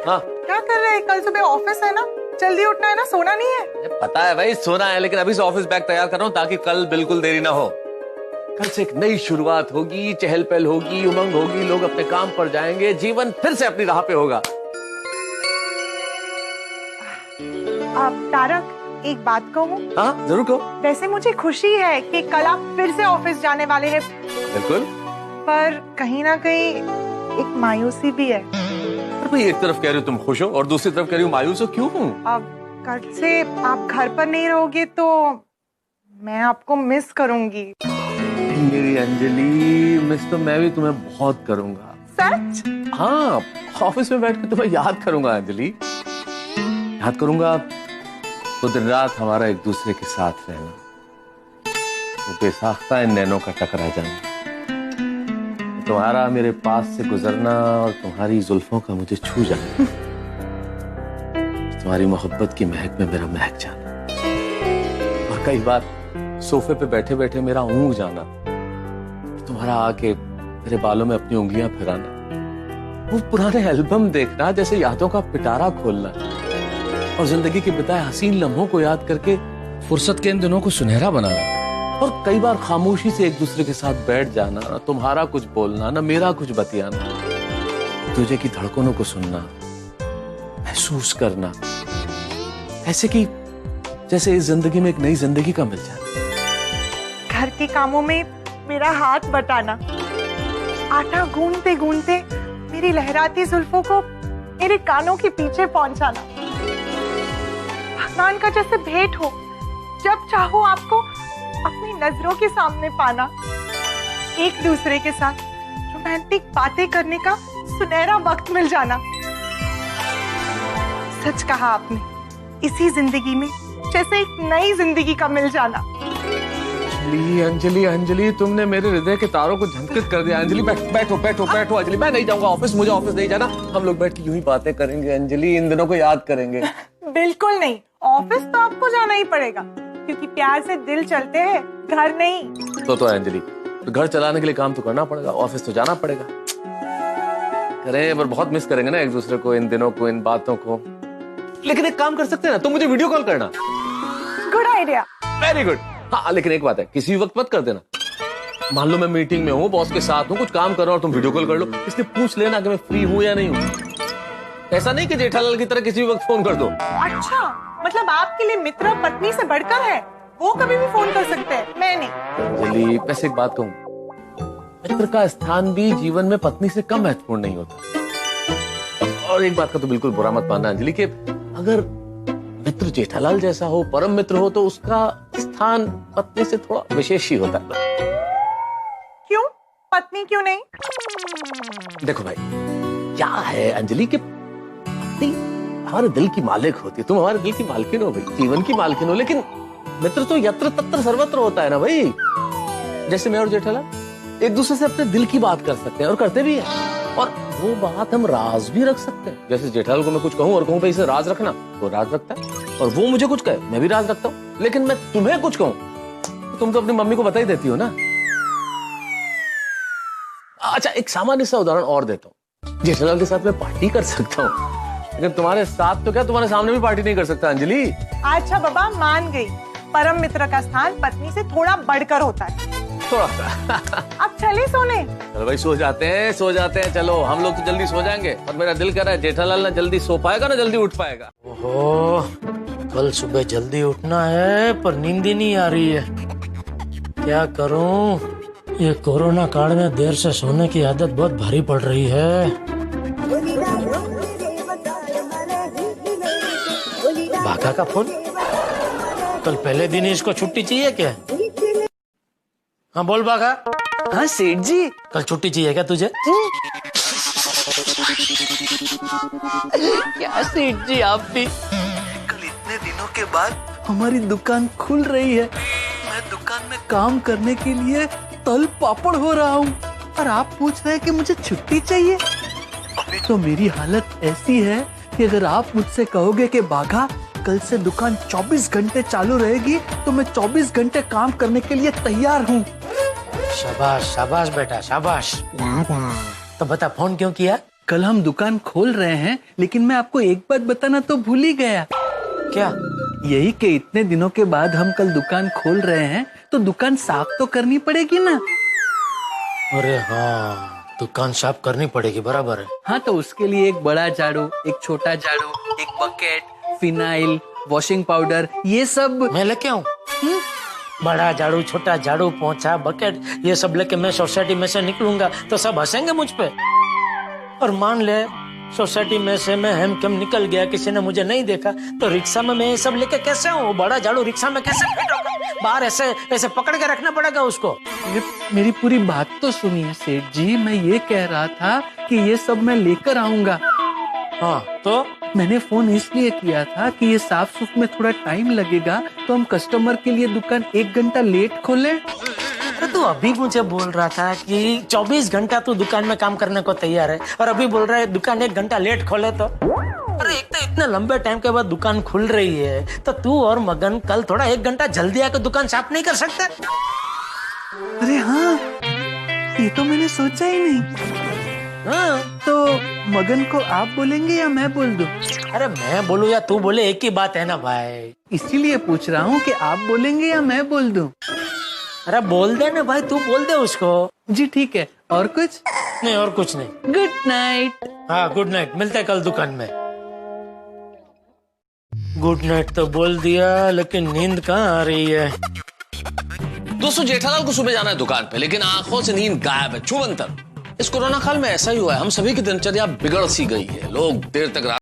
हाँ क्या कर रहे हैं? कल सुबह ऑफिस है ना, जल्दी उठना है ना, सोना नहीं है? पता है भाई सोना है, लेकिन अभी से ऑफिस बैग तैयार कर रहा हूँ ताकि कल बिल्कुल देरी ना हो। कल से एक नई शुरुआत होगी, चहल पहल होगी, उमंग होगी, लोग अपने काम पर जाएंगे, जीवन फिर से अपनी राह पे होगा। तारक, एक बात कहूँ? हाँ जरूर कहो। वैसे मुझे खुशी है कि कल आप फिर से ऑफिस जाने वाले हैं। बिल्कुल। पर कहीं ना कहीं एक मायूसी भी है। पर भाई एक तरफ कह रही हो तुम खुश हो और दूसरी तरफ कह रही हो मायूस हो, क्यों हूँ? अब कल से आप घर पर नहीं रहोगे तो मैं आपको मिस करूंगी। मेरी अंजलि, मिस तो मैं भी तुम्हें बहुत करूंगा। सच? हाँ, ऑफिस में बैठ के तुम्हें याद करूंगा अंजलि, याद करूंगा तो दिन रात हमारा एक दूसरे के साथ रहना, वो बेसाख्ता इन नैनों का टकरा जाना, तुम्हारा मेरे पास से गुजरना और तुम्हारी जुल्फों का मुझे छू जाना, तुम्हारी मोहब्बत की महक में मेरा महक जाना, और कई बार सोफे पे बैठे बैठे मेरा ऊँग जाना, तुम्हारा आके मेरे बालों में अपनी उंगलियां फिराना, वो पुराने एल्बम देखना जैसे यादों का पिटारा खोलना, और जिंदगी के बिताए हसीन लम्हों को याद करके फुर्सत के इन दिनों को सुनहरा बनाना, और कई बार खामोशी से एक दूसरे के साथ बैठ जाना, ना तुम्हारा कुछ बोलना ना मेरा कुछ बतियाना, तुझे की धड़कनों को सुनना, महसूस करना, ऐसे कि जैसे इस जिंदगी में एक नई जिंदगी का मिल जाए। घर के कामों में मेरा हाथ बटाना, आटा गूंदते गूंदते मेरी लहराती जुल्फों को मेरे कानों के पीछे पहुंचाना, भगवान का जैसे भेंट हो, जब चाहो आपको अपनी नजरों के सामने पाना, एक दूसरे के साथ रोमांटिक बातें करने का सुनहरा वक्त मिल जाना। सच कहा आपने, इसी जिंदगी में जैसे एक नई जिंदगी का मिल जाना। अंजलि अंजलि अंजलि, तुमने मेरे हृदय के तारों को झंकृत कर दिया। अंजलि बैठो बैठो बैठो अंजलि, मैं नहीं जाऊंगा ऑफिस, मुझे ऑफिस नहीं जाना, हम लोग बैठ के यूं ही बातें करेंगे अंजलि, इन दिनों को याद करेंगे। बिल्कुल नहीं, ऑफिस तो आपको जाना ही पड़ेगा, क्योंकि प्यार से दिल चलते हैं, घर नहीं। तो अंजलि, तो घर चलाने के लिए काम तो करना पड़ेगा, ऑफिस तो जाना पड़ेगा। करें पर बहुत मिस करेंगे ना एक दूसरे को, इन दिनों को, इन बातों को। लेकिन एक काम कर सकते हैं ना, तुम मुझे वीडियो कॉल करना। Good idea. Very good. हाँ लेकिन एक बात है, किसी वक्त मत कर देना। मान लो मैं मीटिंग में हूँ, बॉस के साथ हूँ, कुछ काम कर रहा हूँ और तुम वीडियो कॉल कर लो, इसलिए पूछ लेना कि मैं फ्री हूँ या नहीं हूँ। ऐसा नहीं कि जेठालाल की तरह किसी वक्त फोन कर दो। अच्छा, मतलब आपके लिए मित्र पत्नी से बढ़कर है, वो कभी भी फोन कर सकते हैं, मैं नहीं। अंजलि, वैसे एक बात कहूँ, मित्र का स्थान भी जीवन में पत्नी से कम महत्वपूर्ण नहीं होता। और एक बात का तो बिल्कुल बुरा मत मानना अंजलि, कि अगर मित्र जेठालाल जैसा हो, परम मित्र हो, तो उसका स्थान पत्नी से थोड़ा विशेष ही होता है। क्यों? पत्नी क्यों नहीं? देखो भाई, क्या है अंजलि कि पत्नी हमारे दिल की मालिक होती है, तुम हमारे दिल की मालकिन हो भाई, जीवन की मालकिन हो, लेकिन मित्र तो यत्र तत्र सर्वत्र होता है ना भाई। जैसे मैं और जेठालाल एक दूसरे से अपने दिल की बात कर सकते हैं और करते भी हैं, और वो बात हम राज भी रख सकते हैं। जैसे जेठालाल को मैं कुछ कहूं और कहूं भाई इसे राज रखना, वो राज रखता है, और वो मुझे कुछ कहे, मैं भी राज रखता हूं। लेकिन मैं तुम्हें कुछ कहूं, तुम तो अपनी मम्मी को बता ही देती हो ना। अच्छा, एक सामान्य सा उदाहरण और देता हूँ। जेठालाल के साथ मैं पार्टी कर सकता हूँ, लेकिन तुम्हारे साथ तो क्या, तुम्हारे सामने भी पार्टी नहीं कर सकता अंजलि। अच्छा बाबा, मान गई, परम मित्र का स्थान पत्नी से थोड़ा बढ़कर होता है, थोड़ा सा। अब चले सोने। चलो भाई, सो जाते हैं, चलो हम लोग तो जल्दी सो जाएंगे, और मेरा दिल कह रहा है जेठालाल ना जल्दी सो पाएगा ना जल्दी उठ पाएगा। ओहो, कल सुबह जल्दी उठना है पर नींद ही नहीं आ रही है, क्या करूं? ये कोरोना काल में देर से सोने की आदत बहुत भारी पड़ रही है। भागा का फोन, कल पहले दिन ही इसको छुट्टी चाहिए क्या? हाँ बोल भागा। हाँ सेठ जी, कल छुट्टी चाहिए क्या तुझे? क्या सेठ जी आप भी? कल इतने दिनों के बाद हमारी दुकान खुल रही है, मैं दुकान में काम करने के लिए तल पापड़ हो रहा हूँ, और आप पूछ रहे हैं कि मुझे छुट्टी चाहिए। अभी तो मेरी हालत ऐसी है कि अगर आप मुझसे कहोगे कि बाघा कल से दुकान 24 घंटे चालू रहेगी, तो मैं 24 घंटे काम करने के लिए तैयार हूँ। शाबाश शाबाश बेटा शाबाश। तो बता फोन क्यों किया? कल हम दुकान खोल रहे हैं, लेकिन मैं आपको एक बात बताना तो भूल ही गया। क्या? यही कि इतने दिनों के बाद हम कल दुकान खोल रहे हैं, तो दुकान साफ तो करनी पड़ेगी ना। अरे हाँ, दुकान साफ करनी पड़ेगी, बराबर है। हाँ, तो उसके लिए एक बड़ा झाड़ू, एक छोटा झाड़ू, एक बकेट, फिनाइल, वॉशिंग पाउडर, ये सब मैं लेके आऊं? बड़ा झाड़ू, छोटा झाड़ू, पोंछा, बकेट, ये सब लेके मैं सोसाइटी में से निकलूंगा तो सब हंसेंगे मुझ पे। और मान ले सोसाइटी में से मैं हेमखेम निकल गया, किसी ने मुझे नहीं देखा, तो रिक्शा में मैं ये सब लेके कैसे आऊं? बड़ा झाड़ू रिक्शा में कैसे फिट होगा? बाहर ऐसे ऐसे पकड़ के रखना पड़ेगा उसको। मेरी पूरी बात तो सुनिए सेठ जी, मैं ये कह रहा था कि ये सब मैं लेकर आऊंगा। हाँ, तो मैंने फोन इसलिए किया था कि ये साफ सुफ में थोड़ा टाइम लगेगा, तो हम कस्टमर के लिए दुकान 1 घंटा लेट खोलें। अरे तू अभी मुझे बोल रहा था कि 24 घंटा तू दुकान में काम करने को तैयार है, और अभी बोल रहा है दुकान 1 घंटा लेट खोले तो? अरे एक तो इतने लंबे टाइम के बाद दुकान खुल रही है, तो तू और मगन कल थोड़ा 1 घंटा जल्दी आकर दुकान साफ नहीं कर सकते? अरे हाँ, ये तो मैंने सोचा ही नहीं। हाँ, तो मगन को आप बोलेंगे या मैं बोल दूं? अरे मैं बोलूं या तू बोले, एक ही बात है ना भाई। इसीलिए पूछ रहा हूँ कि आप बोलेंगे या मैं बोल दूं? अरे बोल दे ना भाई, तू बोल दे उसको। जी ठीक है, और कुछ नहीं, और कुछ नहीं। Good night. हाँ, गुड नाइट, मिलते हैं कल दुकान में। गुड नाइट तो बोल दिया, लेकिन नींद कहाँ आ रही है? दोस्तों, जेठालाल को सुबह जाना है दुकान पे, लेकिन आंखों से नींद गायब है, छुमंतर। इस कोरोना काल में ऐसा ही हुआ है, हम सभी की दिनचर्या बिगड़ सी गई है। लोग देर तक